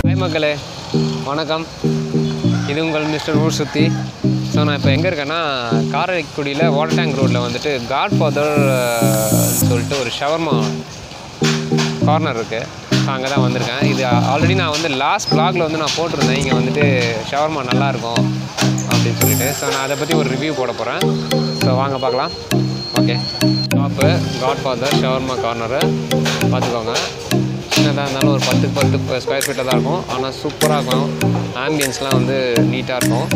Hi மக்களே, வணக்கம். இது உங்கள் மிஸ்டர் ஊர் சுற்றி. ஸோ நான் இப்போ எங்கே இருக்கேன்னா, காரைக்குடியில் வாட்டர் டேங்க் ரோட்டில் வந்துட்டு காட்ஃபாதர் சொல்லிட்டு ஒரு ஷவர்மா கார்னர் இருக்குது. ஸோ அங்கே தான் வந்திருக்கேன். இது ஆல்ரெடி நான் வந்து லாஸ்ட் வ்ளாகில் வந்து நான் போட்டிருந்தேன், இங்கே வந்துட்டு ஷவர்மா நல்லாயிருக்கும் அப்படின்னு சொல்லிட்டு. ஸோ நான் அதை பற்றி ஒரு ரிவ்யூ போட போகிறேன். ஸோ வாங்க பார்க்கலாம். Okay, shop Godfather shawarma corner பார்த்துக்கோங்க. சின்னதாக இருந்தாலும் ஒரு 10 ஸ்கொயர் ஃபீட்டில் தான் இருக்கும். ஆனால் சூப்பராக இருக்கும். ஆம்பியன்ஸ்லாம் வந்து நீட்டாக இருக்கும்.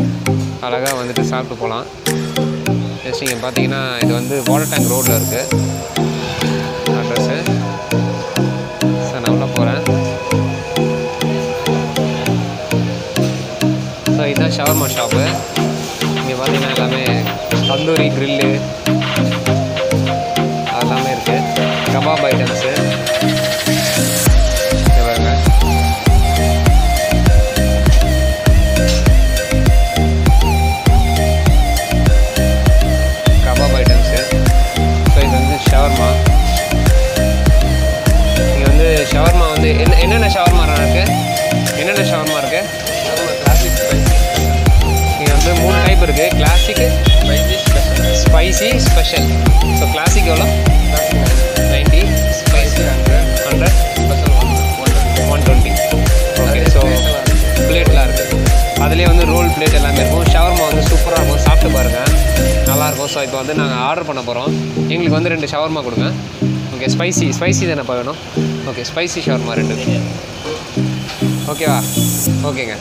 அழகாக வந்துட்டு சாப்பிட்டு போகலாம். ஜஸ்ட் நீங்கள் பார்த்தீங்கன்னா இது வந்து வாட்டர் டேங்க் ரோட்டில் இருக்குது அட்ரஸ்ஸு. ஸோ நான் உள்ள போகிறேன். ஸோ இதுதான் ஷவர்மா ஷாப்பு. இங்கே பார்த்தீங்கன்னா எல்லாமே தந்தூரி க்ரில்லு அதெல்லாமே இருக்குது. கபாப் ஐட்டம்ஸு பாருங்க. Kebab items. ஸோ இது வந்து ஷவர்மா. இங்கே வந்து ஷவர்மா வந்து என்னென்ன ஷவர்மா இருக்குது? என்னென்ன ஷவர்மா இருக்குது? இங்கே வந்து 3 டைப் இருக்குது. கிளாசிக்கு, ஸ்பைசி, ஸ்பெஷல். ஸோ கிளாசிக் எவ்வளோ? 90, ஸ்பைசி 100, ஸ்பெஷல் 120. ஓகே, ஸோ பிளேட்லாம் இருக்குது. அதுலேயே வந்து ரோல் பிளேட் எல்லாமே இருக்கும். ஷவர்மா வந்து சூப்பராக இருக்கும், சாப்பிட்டு பாருங்கள், நல்லாயிருக்கும். ஸோ இப்போ வந்து நாங்கள் ஆர்டர் பண்ண போகிறோம். எங்களுக்கு வந்து 2 ஷவர்மா கொடுங்க. ஓகே, ஸ்பைசி தானே வேணும்? Okay, spicy shawarma 2. ஓகேவா? ஓகேங்க,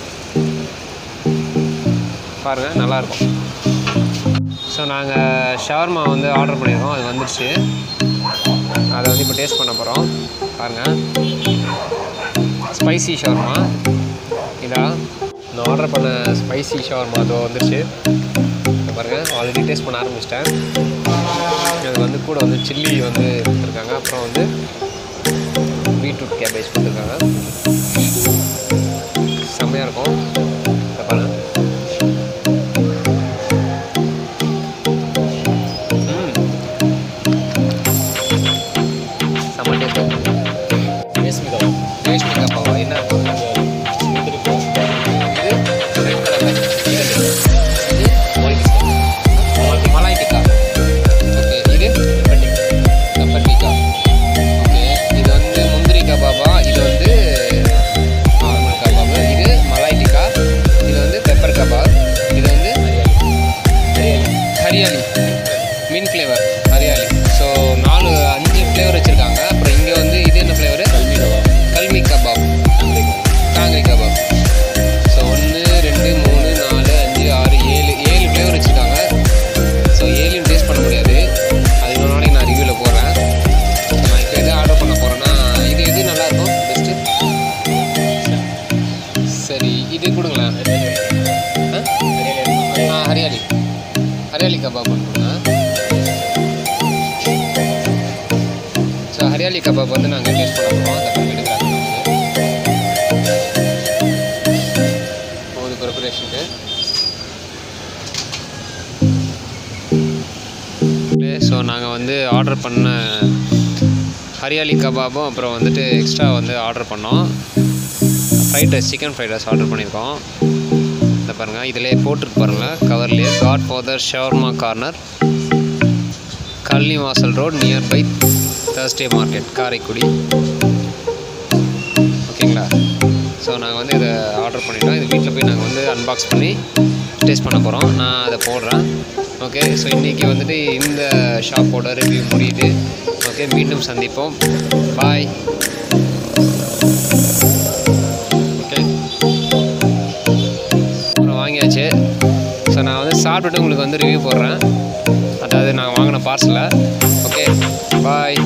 பாருங்கள், நல்லாயிருக்கும். ஸோ நாங்கள் ஷவர்மா வந்து ஆர்டர் பண்ணியிருக்கோம். அது வந்துடுச்சு. அதை வந்து இப்போ டேஸ்ட் பண்ண போகிறோம். பாருங்கள், ஸ்பைசி ஷவர்மா இதான். நான் ஆர்டர் பண்ண ஸ்பைசி ஷவர்மா அது வந்துடுச்சு. பாருங்கள், ஆல்ரெடி டேஸ்ட் பண்ண ஆரம்பிச்சிட்டேன். அது வந்து கூட வந்து சில்லி வந்து கொடுத்துருக்காங்க. அப்புறம் வந்து பீட்ரூட் கேபேஜ் கொடுத்துருக்காங்க. செம்மையாக இருக்கும். பாருங்கள், செம்ம டேஸ்ட். ரேஷ்மி கபாவா என்ன இருக்கும்? மலாய் டிக்கா. ஓகே, இது பெப்பர் டிக்கா. ஓகே, இது வந்து முந்திரி கபாபா. இது வந்து நார்மல் கபாபு. இது மலாய் டிக்கா. இது வந்து பெப்பர் கபாப். இது வந்து ஹரியாலி மீன் ஃப்ளேவர் ஹரியாலி. ஸோ 4-5 ஃப்ளேவர் வச்சுருக்காங்க. அப்புறம் இங்கே வந்து இது என்ன ஃப்ளேவரு? கல்மி கபாப், காங்கிரி கபாப். ஸோ 1 2 3 4 5 6 7 ஃப்ளேவர் வச்சுருக்காங்க. ஸோ 7 டேஸ்ட் பண்ண முடியாது. அது இன்னொரு நாளைக்கு நான் ரிவ்யூவில் போடுறேன். நான் இப்போ எது ஆர்டர் பண்ண போகிறேன்னா, இது எது நல்லாயிருக்கும் பெஸ்ட்டு? சரி, இது கொடுங்களேன். ஹரியாலி கபாப் கொடுங்க. ஸோ ஹரியாலி கபாப் வந்து நாங்கள் டேஸ்ட் பண்ண போகிறோம். அதை எடுக்கிறாங்க ஒரு ப்ரிப்பரேஷனுக்கு. ஸோ நாங்கள் வந்து ஆர்டர் பண்ண ஹரியாலி கபாபும் அப்புறம் வந்துட்டு எக்ஸ்ட்ரா வந்து ஆர்டர் பண்ணோம். Fried rice, chicken fried rice order பண்ணியிருக்கோம். இதை பாருங்கள், இதிலே போட்டிருக்கு பாருங்கள் கவர்லேயே. காட்ஃபாதர் ஷவர்மா கார்னர், கல்னி வாசல் road, nearby Thursday market, Karaikudi. ஓகேங்களா? ஸோ நாங்கள் வந்து இதை ஆர்டர் பண்ணிட்டோம். இது வீட்டில் போய் நாங்கள் வந்து அன்பாக்ஸ் பண்ணி டேஸ்ட் பண்ண போகிறோம். நான் அதை போடுறேன். ஓகே, ஸோ இன்றைக்கி வந்துட்டு இந்த ஷாப்போட ரிவ்யூ முடியுது. ஓகே, மீண்டும் சந்திப்போம். பாய். ஓகே, அப்புறம் வாங்கியாச்சு. ஸோ நான் வந்து சாப்பிட்டுட்டு உங்களுக்கு வந்து ரிவ்யூ போடுறேன். அதாவது நான் வாங்கின பார்சலை. ஓகே, பாய்.